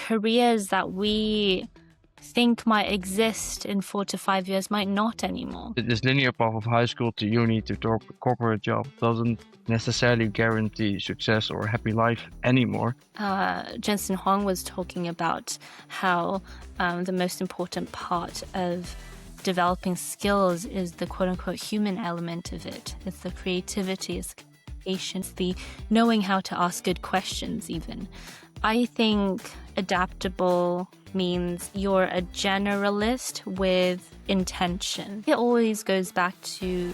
careers that we think might exist in 4 to 5 years might not anymore. This linear path of high school to uni to corporate job doesn't necessarily guarantee success or a happy life anymore. Jensen Huang was talking about how the most important part of developing skills is the quote-unquote human element of it. It's the creativity, it's patience, the knowing how to ask good questions even. I think adaptable means you're a generalist with intention. It always goes back to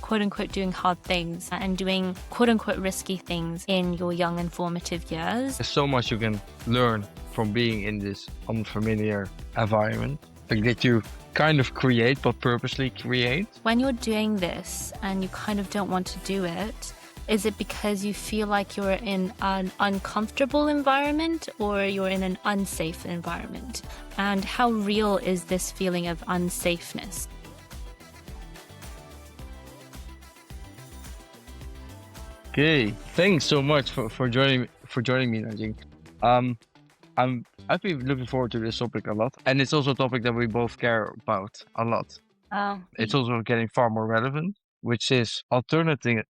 quote-unquote doing hard things and doing quote-unquote risky things in your young and formative years. There's so much you can learn from being in this unfamiliar environment. Like that you kind of create, but purposely create. When you're doing this and you kind of don't want to do it, is it because you feel like you're in an uncomfortable environment or you're in an unsafe environment? And how real is this feeling of unsafeness? Okay, thanks so much for joining me, Naijing. I've been looking forward to this topic a lot, and it's also a topic that we both care about a lot. It's also getting far more relevant, which is alternative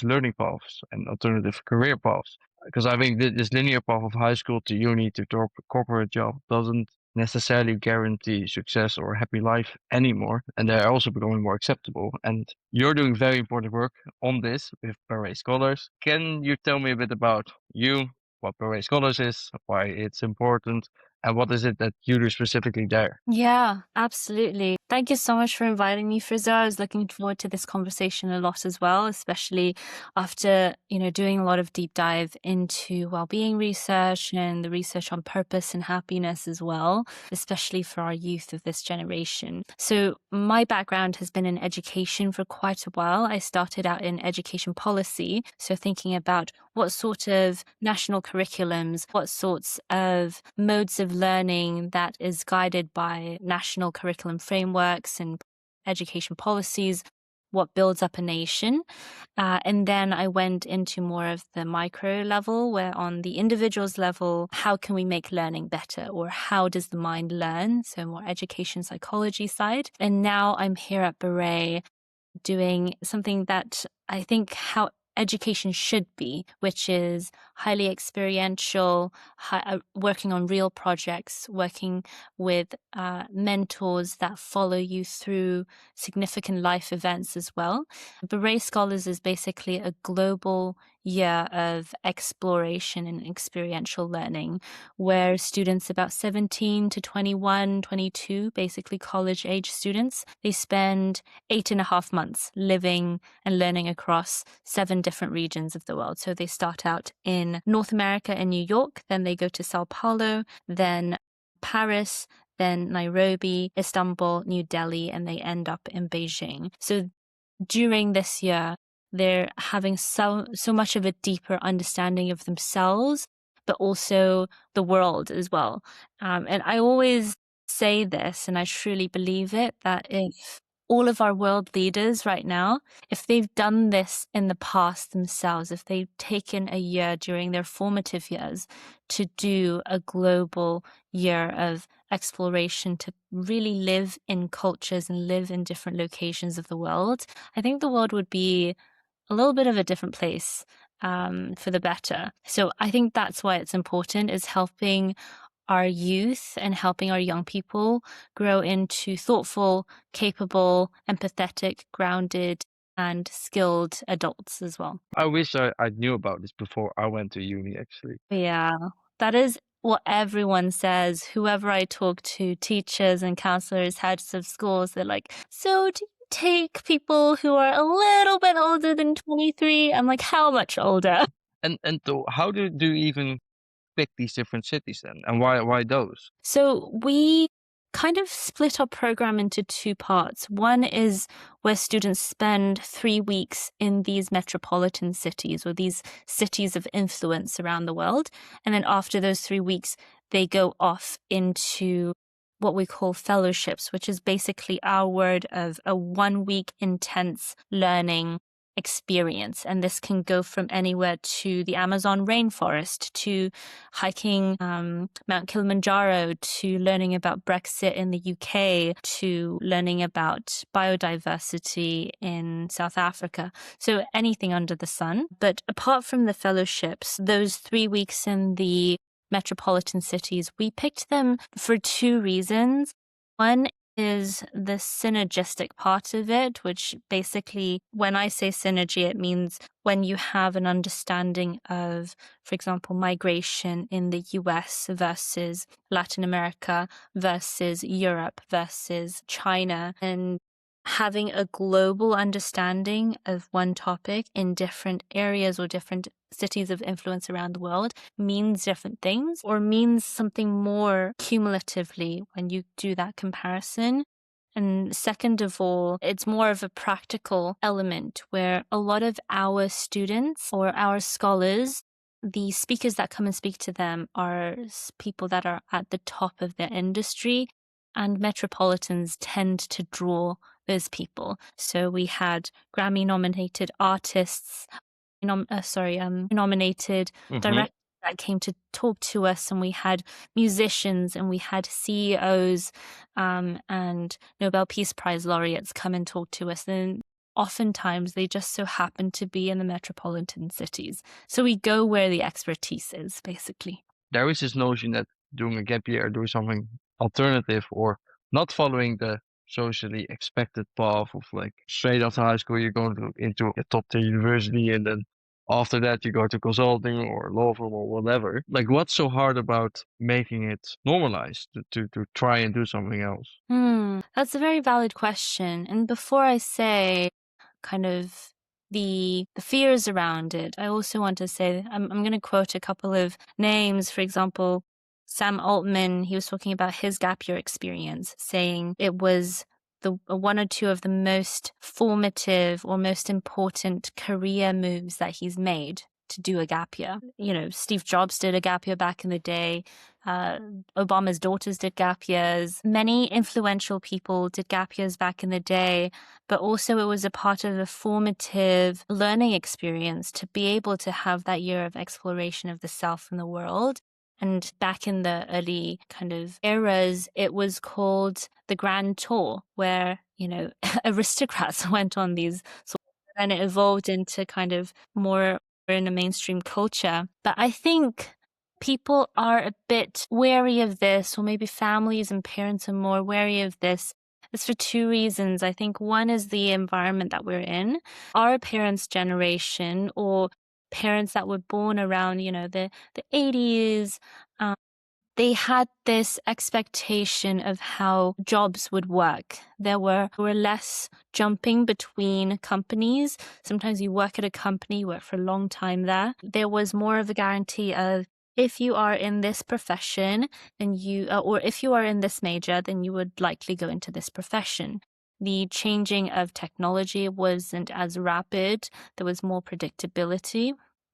learning paths and alternative career paths. Because I think this linear path of high school to uni to corporate job doesn't necessarily guarantee success or a happy life anymore, and they're also becoming more acceptable. And you're doing very important work on this with Baret Scholars. Can you tell me a bit about you, what Baret Scholars is, why it's important, and what is it that you do specifically there? Yeah, absolutely. Thank you so much for inviting me, Friso. I was looking forward to this conversation a lot as well, especially after, doing a lot of deep dive into well-being research and the research on purpose and happiness as well, especially for our youth of this generation. So my background has been in education for quite a while. I started out in education policy, so thinking about what sort of national curriculums, what sorts of modes of learning that is guided by national curriculum frameworks and education policies, what builds up a nation. And then I went into more of the micro level, where on the individual's level, how can we make learning better? Or how does the mind learn? So more education psychology side. And now I'm here at Baret doing something that I think how education should be, which is highly experiential, working on real projects, working with mentors that follow you through significant life events as well. Baret Scholars is basically a global year of exploration and experiential learning, where students about 17 to 21, 22, basically college age students, they spend 8.5 months living and learning across 7 different regions of the world. So they start out in North America in New York, then they go to Sao Paulo, then Paris, then Nairobi, Istanbul, New Delhi, and they end up in Beijing. So during this year, they're having so much of a deeper understanding of themselves, but also the world as well. And I always say this, and I truly believe it, that if all of our world leaders right now, if they've done this in the past themselves, if they've taken a year during their formative years to do a global year of exploration, to really live in cultures and live in different locations of the world, I think the world would be a little bit of a different place for the better. So I think that's why it's important, is helping our youth and helping our young people grow into thoughtful, capable, empathetic, grounded, and skilled adults as well. I wish I knew about this before I went to uni, actually. Yeah, that is what everyone says. Whoever I talk to, teachers and counselors, heads of schools, they're like, so do you take people who are a little bit older than 23? I'm like, how much older? And how do you even pick these different cities then, and why those? So we kind of split our program into 2 parts. One is where students spend 3 weeks in these metropolitan cities, or these cities of influence around the world. And then after those 3 weeks, they go off into what we call fellowships, which is basically our word of a 1-week intense learning experience. And this can go from anywhere to the Amazon rainforest, to hiking Mount Kilimanjaro, to learning about Brexit in the UK, to learning about biodiversity in South Africa. So anything under the sun. But apart from the fellowships, those 3 weeks in the metropolitan cities, we picked them for two reasons. One is the synergistic part of it, which basically, when I say synergy, it means when you have an understanding of, for example, migration in the US versus Latin America versus Europe versus China, and having a global understanding of one topic in different areas or different cities of influence around the world means different things, or means something more cumulatively when you do that comparison. And second of all, it's more of a practical element where a lot of our students or our scholars, the speakers that come and speak to them are people that are at the top of their industry, and metropolitans tend to draw those people. So we had Grammy-nominated artists, nominated directors that came to talk to us, and we had musicians and we had CEOs and Nobel Peace Prize laureates come and talk to us. And oftentimes they just so happen to be in the metropolitan cities. So we go where the expertise is, basically. There is this notion that doing a gap year or doing something alternative, or not following the socially expected path of like straight after high school you're going into a top tier university, and then after that you go to consulting or law firm or whatever. Like, what's so hard about making it normalized to try and do something else? That's a very valid question. And before I say kind of the fears around it, I also want to say, I'm going to quote a couple of names. For example, Sam Altman, he was talking about his gap year experience, saying it was the one or two of the most formative or most important career moves that he's made to do a gap year. You know, Steve Jobs did a gap year back in the day. Obama's daughters did gap years. Many influential people did gap years back in the day, but also it was a part of a formative learning experience to be able to have that year of exploration of the self and the world. And back in the early kind of eras, it was called the Grand Tour, where, you know, aristocrats went on these and it evolved into kind of more in a mainstream culture. But I think people are a bit wary of this, or maybe families and parents are more wary of this. It's for two reasons. I think one is the environment that we're in. Our parents' generation, or parents that were born around, you know, the 80s, they had this expectation of how jobs would work. There were less jumping between companies. Sometimes you work at a company, you work for a long time there. There was more of a guarantee of, if you are in this profession, then or if you are in this major, then you would likely go into this profession. The changing of technology wasn't as rapid. There was more predictability.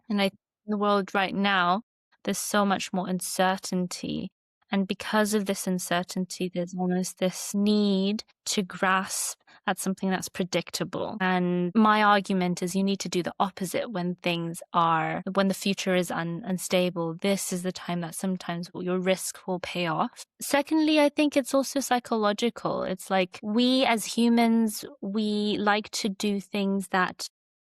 And I think in the world right now, there's so much more uncertainty. And because of this uncertainty, there's almost this need to grasp at something that's predictable. And my argument is you need to do the opposite when the future is unstable. This is the time that sometimes your risk will pay off. Secondly, I think it's also psychological. It's like we as humans, we like to do things that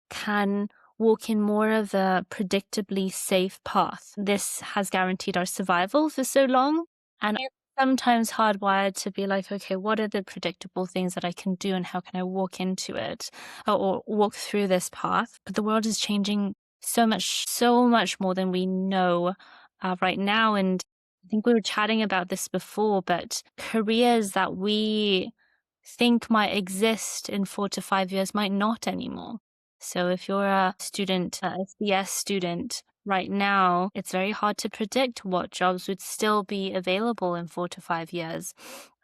can walk in more of a predictably safe path. This has guaranteed our survival for so long. And it's sometimes hardwired to be like, okay, what are the predictable things that I can do and how can I walk into it or walk through this path? But the world is changing so much more than we know right now. And I think we were chatting about this before, but careers that we think might exist in 4 to 5 years might not anymore. So if you're a student, a CS student right now, it's very hard to predict what jobs would still be available in 4 to 5 years.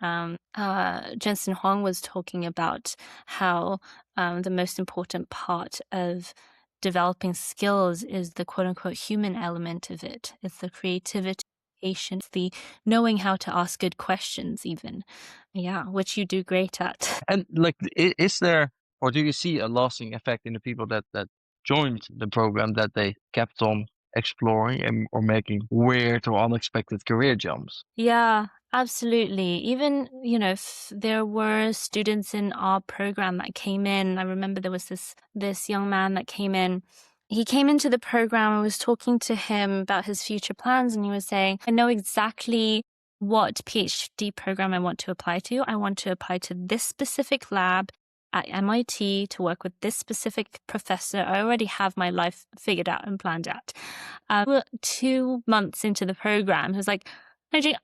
Jensen Huang was talking about how the most important part of developing skills is the quote-unquote human element of it. It's the creativity, patience, the knowing how to ask good questions even. Yeah, which you do great at. And like, is there Or do you see a lasting effect in the people that joined the program, that they kept on exploring and or making weird or unexpected career jumps? Yeah, absolutely. Even, there were students in our program that came in. I remember there was this young man that came in. He came into the program. I was talking to him about his future plans, and he was saying, I know exactly what PhD program I want to apply to. I want to apply to this specific lab at MIT to work with this specific professor. I already have my life figured out and planned out. 2 months into the program, he was like,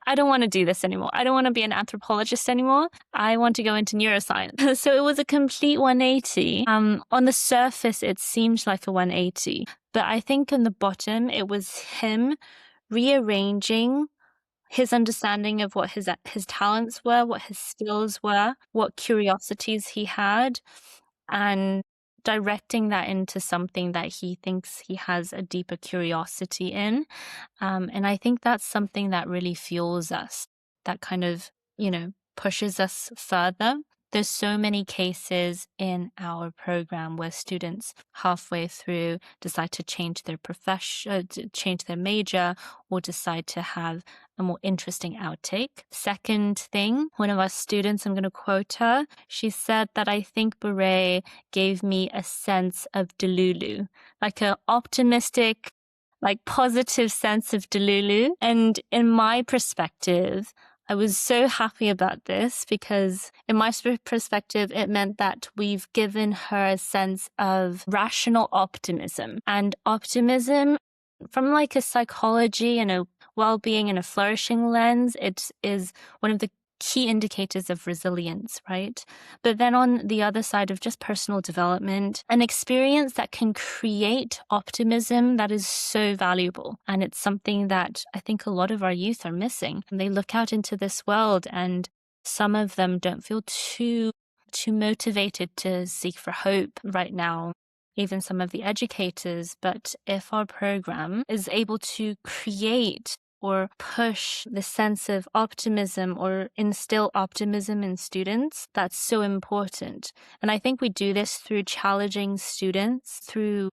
I don't want to do this anymore. I don't want to be an anthropologist anymore. I want to go into neuroscience. So it was a complete 180. On the surface, it seemed like a 180, but I think on the bottom, it was him rearranging his understanding of what his talents were, what his skills were, what curiosities he had, and directing that into something that he thinks he has a deeper curiosity in. And I think that's something that really fuels us, that kind of, pushes us further. There's so many cases in our program where students halfway through decide to change their profession, change their major, or decide to have a more interesting outtake. Second thing, one of our students, I'm going to quote her, she said that I think Baret gave me a sense of Delulu, like an optimistic, like positive sense of Delulu. And in my perspective, I was so happy about this because in my perspective, it meant that we've given her a sense of rational optimism. And optimism, from like a psychology and a well-being and a flourishing lens, it is one of the key indicators of resilience, right? But then on the other side of just personal development, an experience that can create optimism, that is so valuable. And it's something that I think a lot of our youth are missing. They look out into this world and some of them don't feel too motivated to seek for hope right now, even some of the educators. But if our program is able to create or push the sense of optimism or instill optimism in students, that's so important. And I think we do this through challenging students through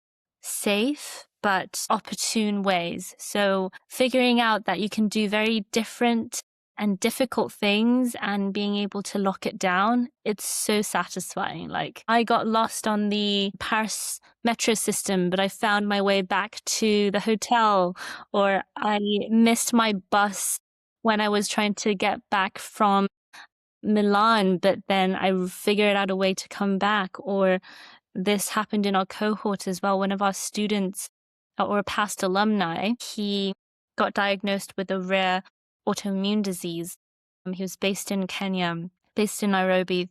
safe but opportune ways. So figuring out that you can do very different and difficult things and being able to lock it down, it's so satisfying. Like I got lost on the Paris metro system, but I found my way back to the hotel, or I missed my bus when I was trying to get back from Milan, but then I figured out a way to come back. Or this happened in our cohort as well. One of our students or a past alumni, he got diagnosed with a rare autoimmune disease. He was based in Kenya, based in Nairobi,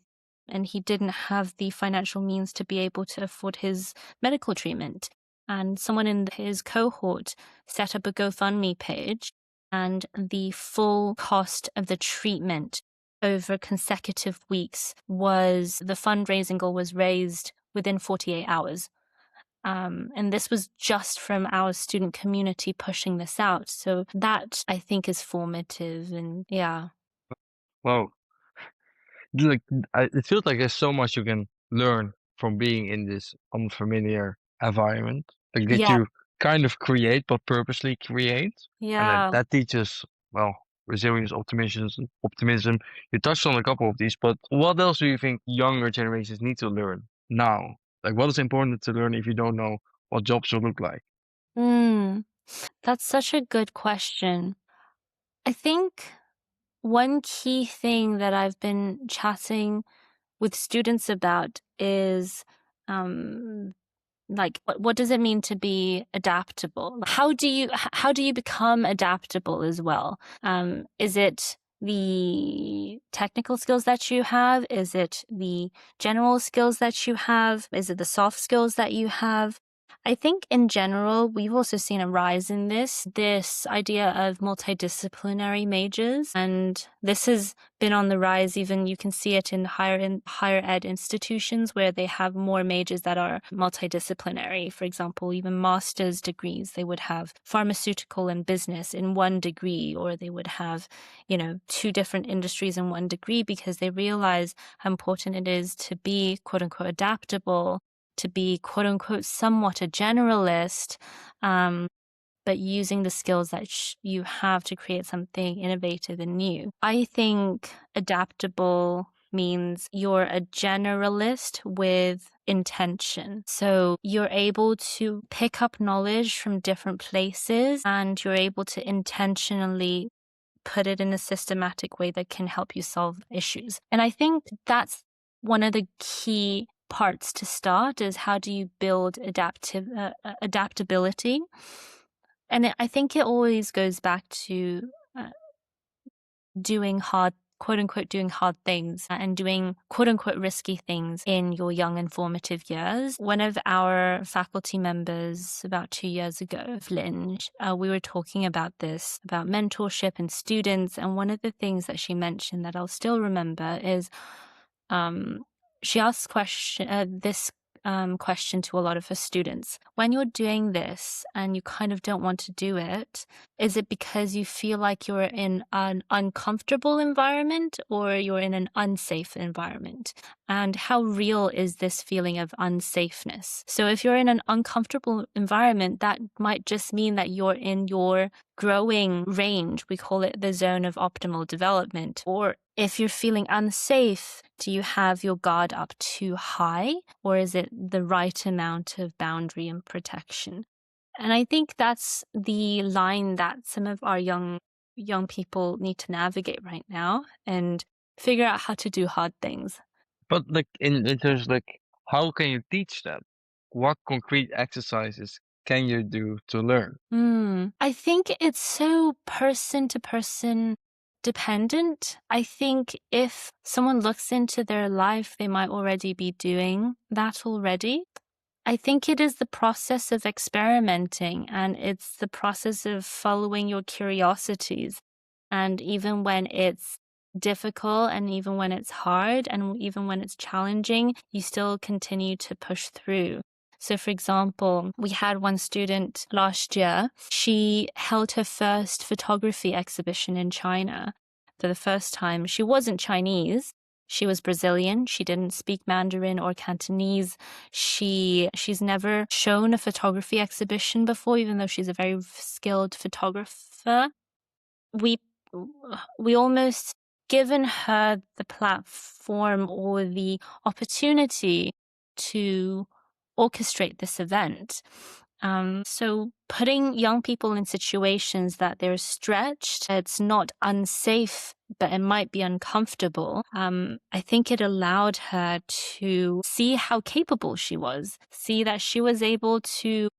and he didn't have the financial means to be able to afford his medical treatment. And someone in his cohort set up a GoFundMe page, and the full cost of the treatment over consecutive weeks the fundraising goal was raised within 48 hours. And this was just from our student community pushing this out. So that I think is formative, and yeah. Well, like it feels like there's so much you can learn from being in this unfamiliar environment, like that Yeah. you kind of create but purposely create, and then Yeah. that teaches, well, resilience, optimism. You touched on a couple of these, but what else do you think younger generations need to learn now? Like, what is important to learn if you don't know what jobs will look like? That's such a good question. I think one key thing that I've been chatting with students about is like what does it mean to be adaptable? How do you become adaptable as well? Is it the technical skills that you have? Is it the general skills that you have? Is it the soft skills that you have? I think in general, we've also seen a rise in this idea of multidisciplinary majors. And this has been on the rise. Even you can see it in higher ed institutions where they have more majors that are multidisciplinary. For example, even master's degrees, they would have pharmaceutical and business in one degree, or they would have, 2 different industries in one degree, because they realize how important it is to be quote unquote adaptable, to be quote unquote somewhat a generalist, but using the skills that you have to create something innovative and new. I think adaptable means you're a generalist with intention. So you're able to pick up knowledge from different places, and you're able to intentionally put it in a systematic way that can help you solve issues. And I think that's one of the key parts to start, is how do you build adaptability? And I think it always goes back to doing hard, quote unquote, doing hard things and doing quote unquote risky things in your young and formative years. One of our faculty members about 2 years ago, Flynn, we were talking about this, about mentorship and students. And one of the things that she mentioned that I'll still remember is she asked this question to a lot of her students. When you're doing this and you kind of don't want to do it, is it because you feel like you're in an uncomfortable environment, or you're in an unsafe environment? And how real is this feeling of unsafeness? So if you're in an uncomfortable environment, that might just mean that you're in your growing range. We call it the zone of optimal development. Or if you're feeling unsafe, do you have your guard up too high, or is it the right amount of boundary and protection? And I think that's the line that some of our young people need to navigate right now and figure out how to do hard things. But like in terms like, how can you teach that? What concrete exercises can you do to learn? I think it's so person to person dependent. I think if someone looks into their life, they might already be doing that already. I think it is the process of experimenting, and it's the process of following your curiosities. And even when it's difficult, and even when it's hard, and even when it's challenging, you still continue to push through. So for example, we had one student last year. She held her first photography exhibition in China for the first time. She wasn't Chinese. She was Brazilian. She didn't speak Mandarin or Cantonese. She's never shown a photography exhibition before, even though she's a very skilled photographer. We almost given her the platform or the opportunity to orchestrate this event. So putting young people in situations that they're stretched, it's not unsafe, but it might be uncomfortable. I think it allowed her to see how capable she was, see that she was able to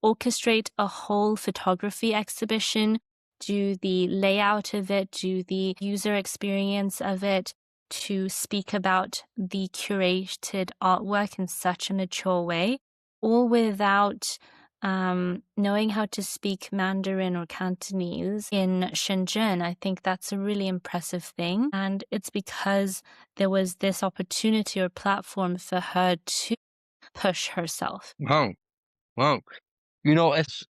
orchestrate a whole photography exhibition, do the layout of it, do the user experience of it, to speak about the curated artwork in such a mature way, all without knowing how to speak Mandarin or Cantonese in Shenzhen. I think that's a really impressive thing. And it's because there was this opportunity or platform for her to push herself. Wow. As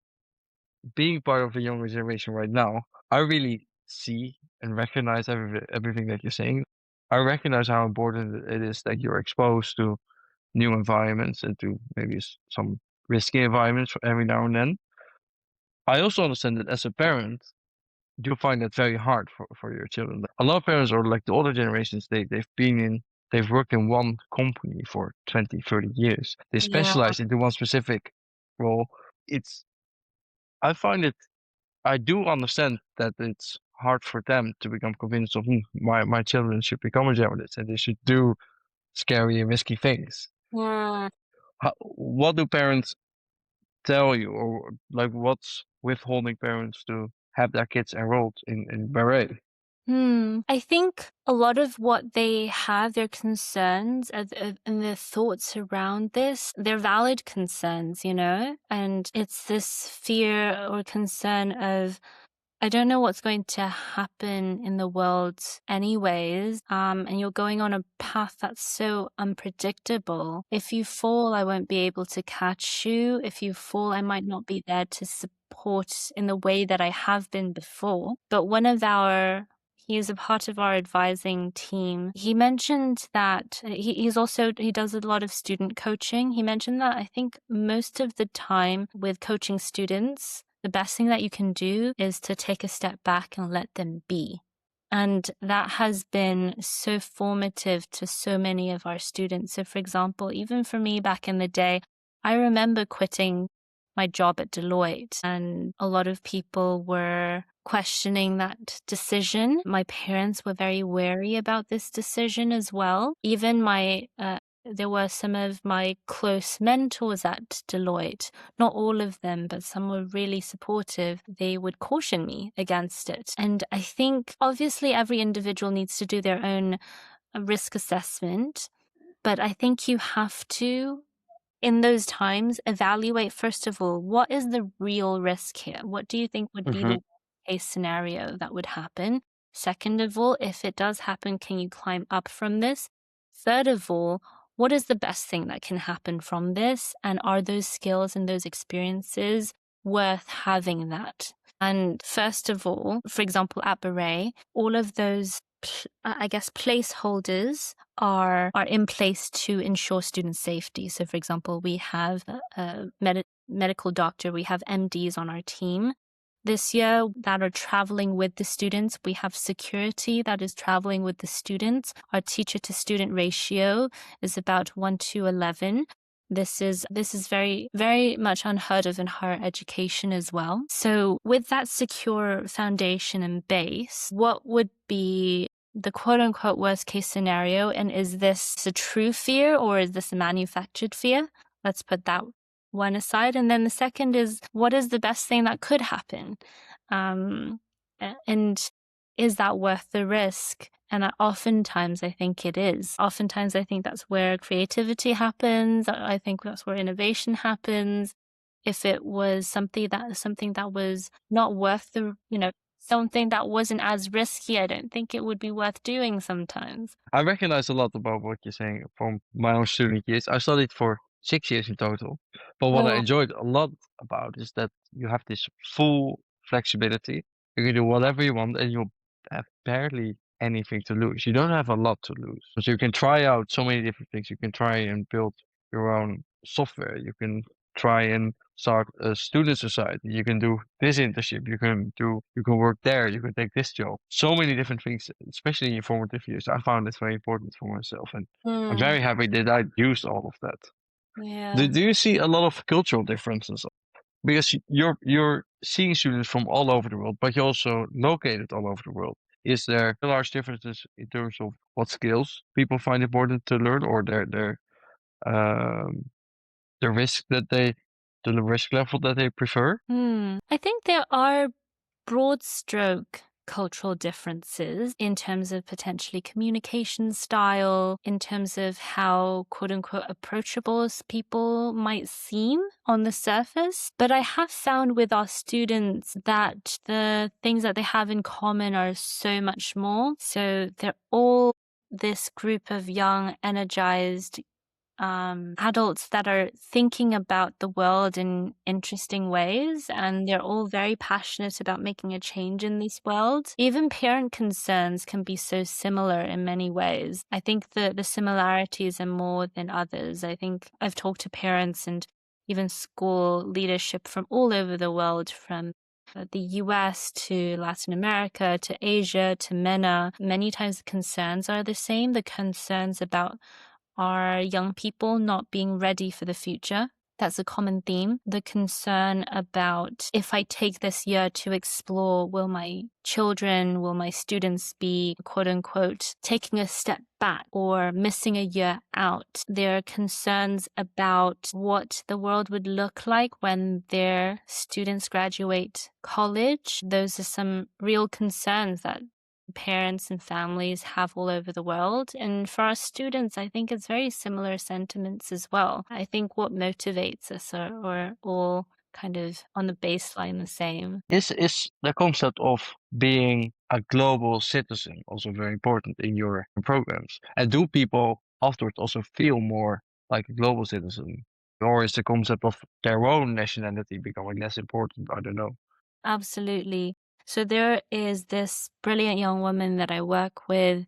being part of the younger generation right now, I really see and recognize everything that you're saying. I recognize how important it is that you're exposed to new environments and to maybe some risky environments every now and then. I also understand that as a parent, you find that very hard for your children. A lot of parents, or like the older generations, they've worked in one company for 20, 30 years. They specialize into one specific role. I do understand that it's hard for them to become convinced of my children should become a generalist and they should do scary and risky things. Yeah. What do parents tell you, or like what's withholding parents to have their kids enrolled in Baret? I think a lot of what they have, their concerns and their thoughts around this, they're valid concerns, and it's this fear or concern of, I don't know what's going to happen in the world anyways, and you're going on a path that's so unpredictable. If you fall, I won't be able to catch you. If you fall, I might not be there to support in the way that I have been before. But he is a part of our advising team. He mentioned that he does a lot of student coaching. He mentioned that I think most of the time with coaching students, the best thing that you can do is to take a step back and let them be. And that has been so formative to so many of our students. So for example, even for me back in the day, I remember quitting my job at Deloitte, and a lot of people were questioning that decision. My parents were very wary about this decision as well. Even there were some of my close mentors at Deloitte, not all of them, but some were really supportive. They would caution me against it. And I think obviously every individual needs to do their own risk assessment, but I think you have to, in those times, evaluate, first of all, what is the real risk here? What do you think would be the case scenario that would happen? Second of all, if it does happen, can you climb up from this? Third of all, what is the best thing that can happen from this? And are those skills and those experiences worth having that? And first of all, for example, at Baret, all of those placeholders are in place to ensure student safety. So for example, we have a medical doctor, we have MDs on our team this year that are traveling with the students. We have security that is traveling with the students. Our teacher to student ratio is about 1:11. This is very, very much unheard of in higher education as well. So with that secure foundation and base, what would be the quote unquote worst case scenario? And is this a true fear or is this a manufactured fear? Let's put that one aside. And then the second is, what is the best thing that could happen? And is that worth the risk? And oftentimes I think it is. Oftentimes I think that's where creativity happens. I think that's where innovation happens. If it was something that was not worth something that wasn't as risky, I don't think it would be worth doing sometimes. I recognize a lot about what you're saying from my own student years. I studied for 6 years in total, but what I enjoyed a lot about is that you have this full flexibility. You can do whatever you want and you'll have barely anything to lose. You don't have a lot to lose. So you can try out so many different things. You can try and build your own software. You can try and start a student society. You can do this internship. You can work there. You can take this job. So many different things, especially in formative years. I found it very important for myself, and I'm very happy that I used all of that. Yeah. Do you see a lot of cultural differences? Because you're seeing students from all over the world, but you're also located all over the world. Is there large differences in terms of what skills people find important to learn, or um, the risk level that they prefer? I think there are broad stroke cultural differences in terms of potentially communication style, in terms of how quote unquote approachable people might seem on the surface. But I have found with our students that the things that they have in common are so much more. So they're all this group of young, energized adults that are thinking about the world in interesting ways, and they're all very passionate about making a change in this world. Even parent concerns can be so similar in many ways. I think the similarities are more than others. I think I've talked to parents and even school leadership from all over the world, from the US to Latin America to Asia to MENA. Many times the concerns are the same. The concerns about are young people not being ready for the future. That's a common theme. The concern about, if I take this year to explore, will my students be, quote unquote, taking a step back or missing a year out? There are concerns about what the world would look like when their students graduate college. Those are some real concerns that parents and families have all over the world. And for our students, I think it's very similar sentiments as well. I think what motivates us are all kind of on the baseline the same. Is the concept of being a global citizen also very important in your programs? And do people afterwards also feel more like a global citizen? Or is the concept of their own nationality becoming less important? I don't know. Absolutely. So there is this brilliant young woman that I work with,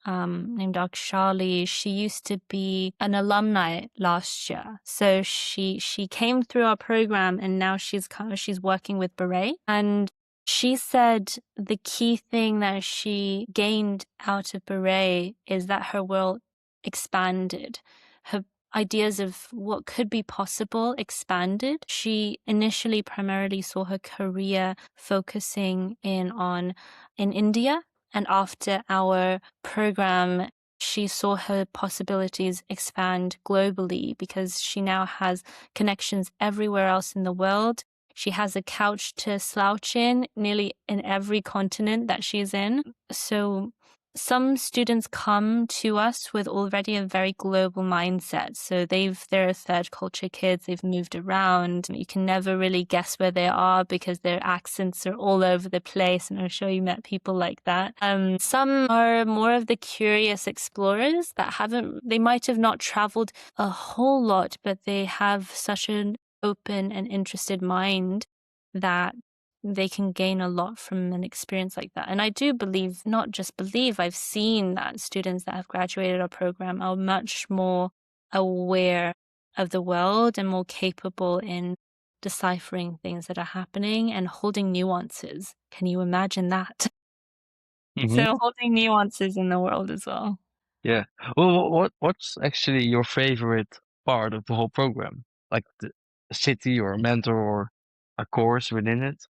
named Dr. Charlie. She used to be an alumni last year. So she came through our program, and now she's working with Baret. And she said the key thing that she gained out of Baret is that her world expanded. Her ideas of what could be possible expanded. She initially primarily saw her career focusing in India, and after our program, she saw her possibilities expand globally because she now has connections everywhere else in the world. She has a couch to slouch in nearly in every continent that she's in. So some students come to us with already a very global mindset. So they're third culture kids. They've moved around. You can never really guess where they are because their accents are all over the place. And I'm sure you met people like that. Some are more of the curious explorers they might have not traveled a whole lot, but they have such an open and interested mind that they can gain a lot from an experience like that. And I do believe, not just believe, I've seen that students that have graduated our program are much more aware of the world and more capable in deciphering things that are happening and holding nuances. Can you imagine that? So holding nuances in the world as well. Yeah. Well, what's actually your favorite part of the whole program? Like a city or a mentor or a course within it?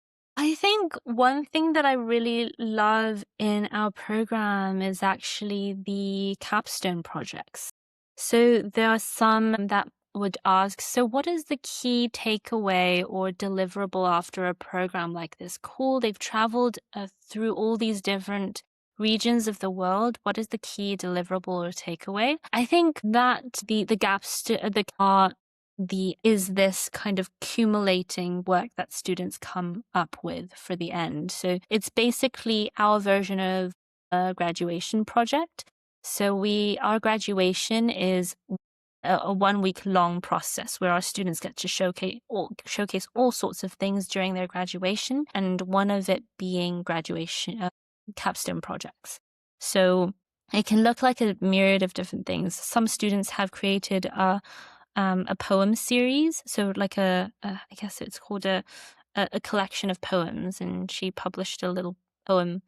I think one thing that I really love in our program is actually the Capstone projects. So there are some that would ask, so what is the key takeaway or deliverable after a program like this? Cool, they've traveled through all these different regions of the world. What is the key deliverable or takeaway? I think that the gaps is this kind of accumulating work that students come up with for the end. So it's basically our version of a graduation project. So our graduation is a 1 week long process where our students get to showcase all sorts of things during their graduation, and one of it being graduation capstone projects. So it can look like a myriad of different things. Some students have created a poem series, so like I guess it's called a collection of poems, and she published a little a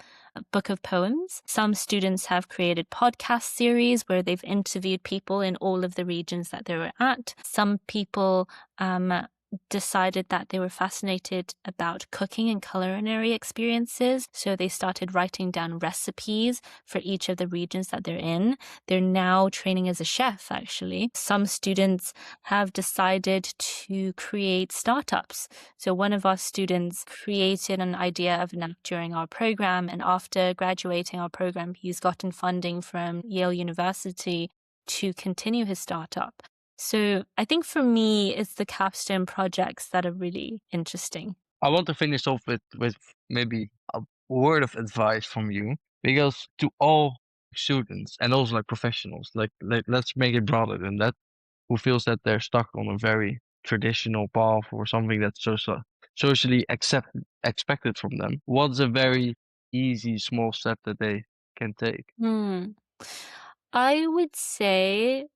book of poems. Some students have created podcast series where they've interviewed people in all of the regions that they were at. Some people decided that they were fascinated about cooking and culinary experiences, so they started writing down recipes for each of the regions that they're in. They're now training as a chef, actually. Some students have decided to create startups. So one of our students created an idea of an app during our program, and after graduating our program, he's gotten funding from Yale University to continue his startup. So I think for me, it's the capstone projects that are really interesting. I want to finish off with maybe a word of advice from you, because to all students and also like professionals, let's make it broader than that, who feels that they're stuck on a very traditional path or something that's socially expected from them. What's a very easy small step that they can take? I would say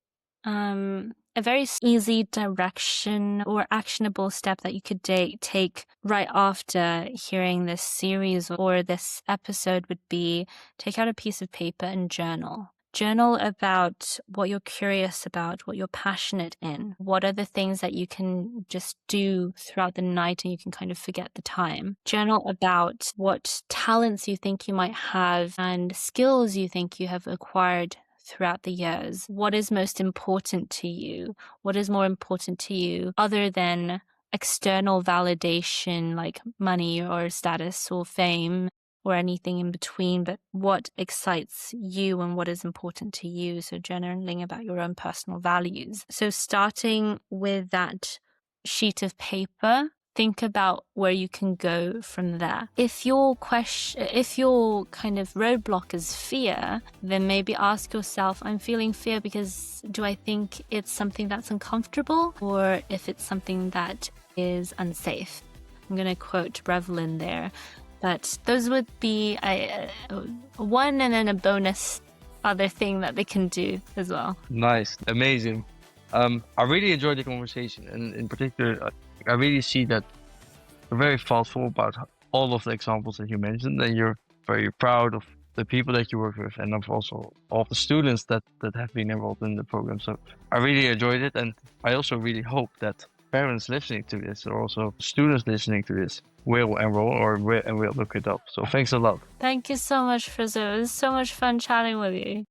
a very easy direction or actionable step that you could take right after hearing this series or this episode would be take out a piece of paper and journal. Journal about what you're curious about, what you're passionate in. What are the things that you can just do throughout the night and you can kind of forget the time? Journal about what talents you think you might have and skills you think you have acquired throughout the years. What is most important to you? What is more important to you other than external validation like money or status or fame? or anything in between, but what excites you and what is important to you. So journaling about your own personal values. So starting with that sheet of paper, think about where you can go from there. If your kind of roadblock is fear, then maybe ask yourself, I'm feeling fear because do I think it's something that's uncomfortable, or if it's something that is unsafe? I'm going to quote Revlin there. But those would be one, and then a bonus other thing that they can do as well. Nice. Amazing. I really enjoyed the conversation, and in particular, I really see that you're very thoughtful about all of the examples that you mentioned, and you're very proud of the people that you work with, and of also all the students that have been involved in the program. So I really enjoyed it, and I also really hope that parents listening to this, or also students listening to this, will enroll and will look it up. So thanks a lot. Thank you so much, Friso. It was so much fun chatting with you.